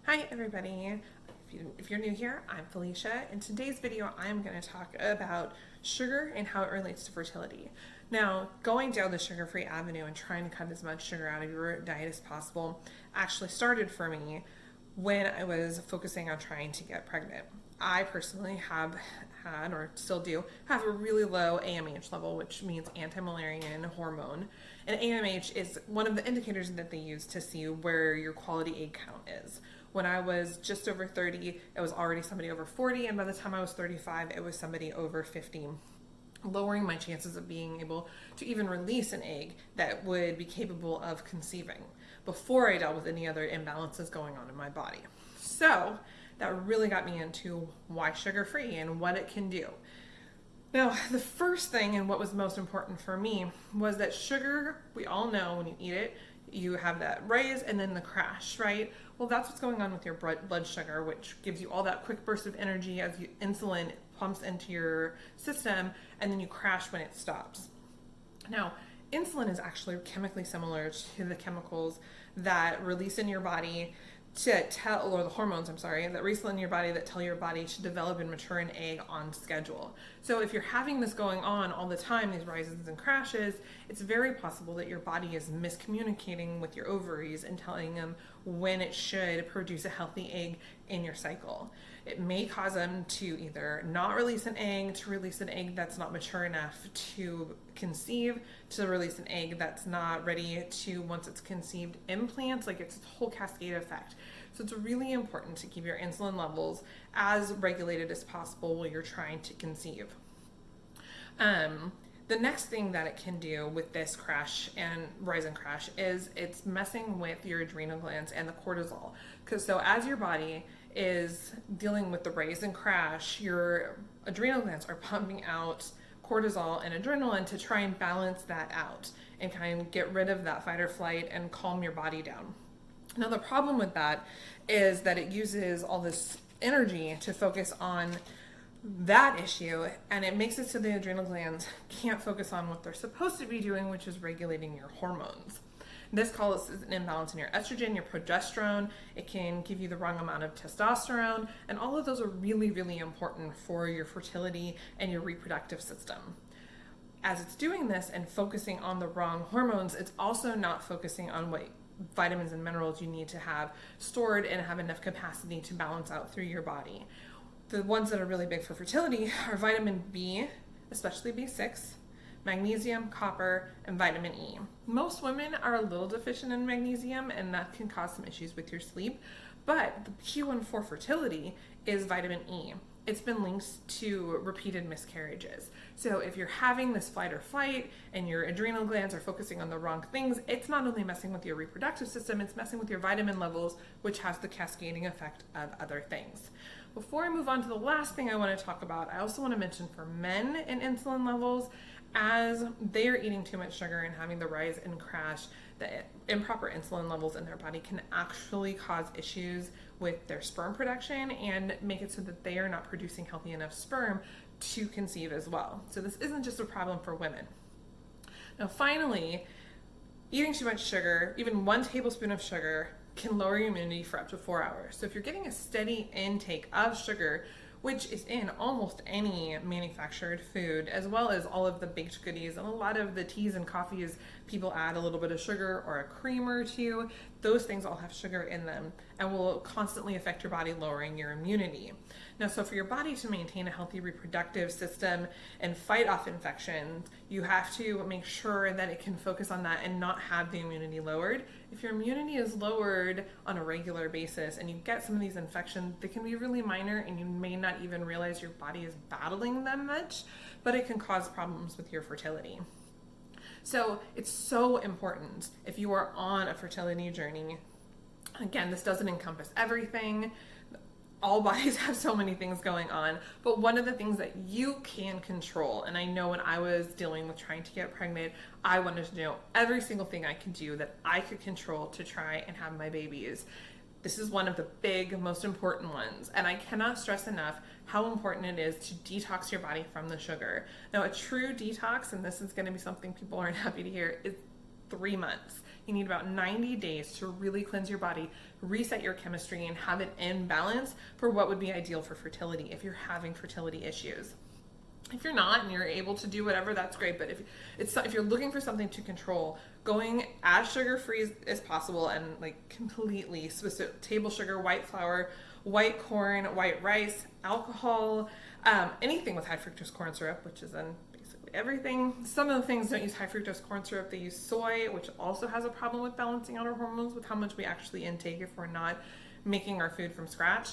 Hi everybody, if you're new here, I'm Felicia. In today's video, I'm going to talk about sugar and how it relates to fertility. Now, going down the sugar-free avenue and trying to cut as much sugar out of your diet as possible actually started for me when I was focusing on trying to get pregnant. I personally have had, or still do, have a really low AMH level, which means anti-Müllerian hormone. And AMH is one of the indicators that they use to see where your quality egg count is. When I was just over 30, it was already somebody over 40, and by the time I was 35, it was somebody over 50, lowering my chances of being able to even release an egg that would be capable of conceiving before I dealt with any other imbalances going on in my body. So that really got me into why sugar-free and what it can do. Now, the first thing and what was most important for me was that sugar, we all know when you eat it, you have that rise and then the crash, right? Well, that's what's going on with your blood sugar, which gives you all that quick burst of energy as insulin pumps into your system, and then you crash when it stops. Now, insulin is actually chemically similar to the chemicals that release in your body to tell, or the hormones, that release in your body that tell your body to develop and mature an egg on schedule. So if you're having this going on all the time, these rises and crashes, it's very possible that your body is miscommunicating with your ovaries and telling them when it should produce a healthy egg in your cycle. It may cause them to either not release an egg, to release an egg that's not mature enough to conceive, to release an egg that's not ready to, once it's conceived, implants. Like, it's a whole cascade effect. So it's really important to keep your insulin levels as regulated as possible while you're trying to conceive. The next thing that it can do with this crash and rise and crash is it's messing with your adrenal glands and the cortisol. Because so as your body is dealing with the rise and crash, your adrenal glands are pumping out cortisol and adrenaline to try and balance that out and kind of get rid of that fight or flight and calm your body down. Now, the problem with that is that it uses all this energy to focus on that issue, and it makes it so the adrenal glands can't focus on what they're supposed to be doing, which is regulating your hormones. This causes an imbalance in your estrogen, your progesterone. It can give you the wrong amount of testosterone, and all of those are really, really important for your fertility and your reproductive system. As it's doing this and focusing on the wrong hormones, it's also not focusing on what vitamins and minerals you need to have stored and have enough capacity to balance out through your body. The ones that are really big for fertility are vitamin B, especially B6, magnesium, copper, and vitamin E. Most women are a little deficient in magnesium, and that can cause some issues with your sleep, but the key one for fertility is vitamin E. It's been linked to repeated miscarriages. So if you're having this fight or flight and your adrenal glands are focusing on the wrong things, it's not only messing with your reproductive system, it's messing with your vitamin levels, which has the cascading effect of other things. Before I move on to the last thing I want to talk about, I also want to mention for men and insulin levels, as they are eating too much sugar and having the rise and crash, the improper insulin levels in their body can actually cause issues with their sperm production and make it so that they are not producing healthy enough sperm to conceive as well. So this isn't just a problem for women. Now, finally, eating too much sugar, even 1 tablespoon of sugar, can lower your immunity for up to 4 hours. So if you're getting a steady intake of sugar, which is in almost any manufactured food, as well as all of the baked goodies and a lot of the teas and coffees, people add a little bit of sugar or a cream or two. Those things all have sugar in them and will constantly affect your body, lowering your immunity. Now, so for your body to maintain a healthy reproductive system and fight off infections, you have to make sure that it can focus on that and not have the immunity lowered. If your immunity is lowered on a regular basis and you get some of these infections, they can be really minor and you may not even realize your body is battling them much, but it can cause problems with your fertility. So it's so important if you are on a fertility journey. Again, this doesn't encompass everything. All bodies have so many things going on, but one of the things that you can control, and I know when I was dealing with trying to get pregnant, I wanted to know every single thing I could do that I could control to try and have my babies. This is one of the big, most important ones, and I cannot stress enough how important it is to detox your body from the sugar. Now, a true detox, and this is going to be something people aren't happy to hear, is 3 months. You need about 90 days to really cleanse your body, reset your chemistry, and have it in balance for what would be ideal for fertility if you're having fertility issues. If you're not and you're able to do whatever, that's great. But if you're looking for something to control, going as sugar-free as possible and like completely specific, table sugar, white flour, white corn, white rice, alcohol, anything with high fructose corn syrup, which is in basically everything. Some of the things don't use high fructose corn syrup. They use soy, which also has a problem with balancing out our hormones with how much we actually intake if we're not making our food from scratch.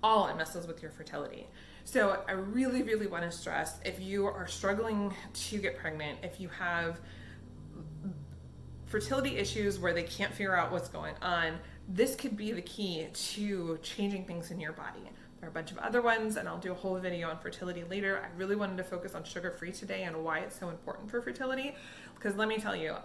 All it messes with your fertility. So I really, really want to stress, if you are struggling to get pregnant, if you have fertility issues where they can't figure out what's going on, this could be the key to changing things in your body. There are a bunch of other ones, and I'll do a whole video on fertility later. I really wanted to focus on sugar-free today and why it's so important for fertility, because let me tell you,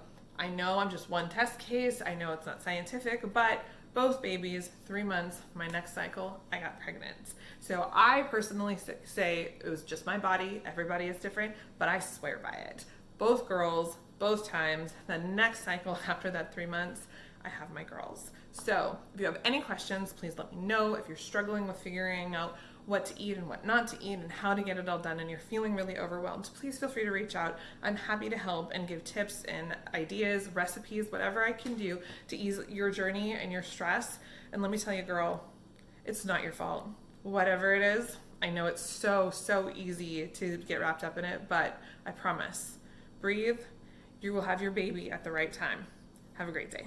I know I'm just one test case, I know it's not scientific, but both babies, 3 months, my next cycle, I got pregnant. So I personally say it was just my body, everybody is different, but I swear by it. Both girls, both times, the next cycle after that 3 months, I have my girls. So if you have any questions, please let me know. If you're struggling with figuring out what to eat and what not to eat and how to get it all done and you're feeling really overwhelmed, please feel free to reach out. I'm happy to help and give tips and ideas, recipes, whatever I can do to ease your journey and your stress. And let me tell you, girl, it's not your fault. Whatever it is, I know it's so easy to get wrapped up in it, but I promise, breathe. You will have your baby at the right time. Have a great day.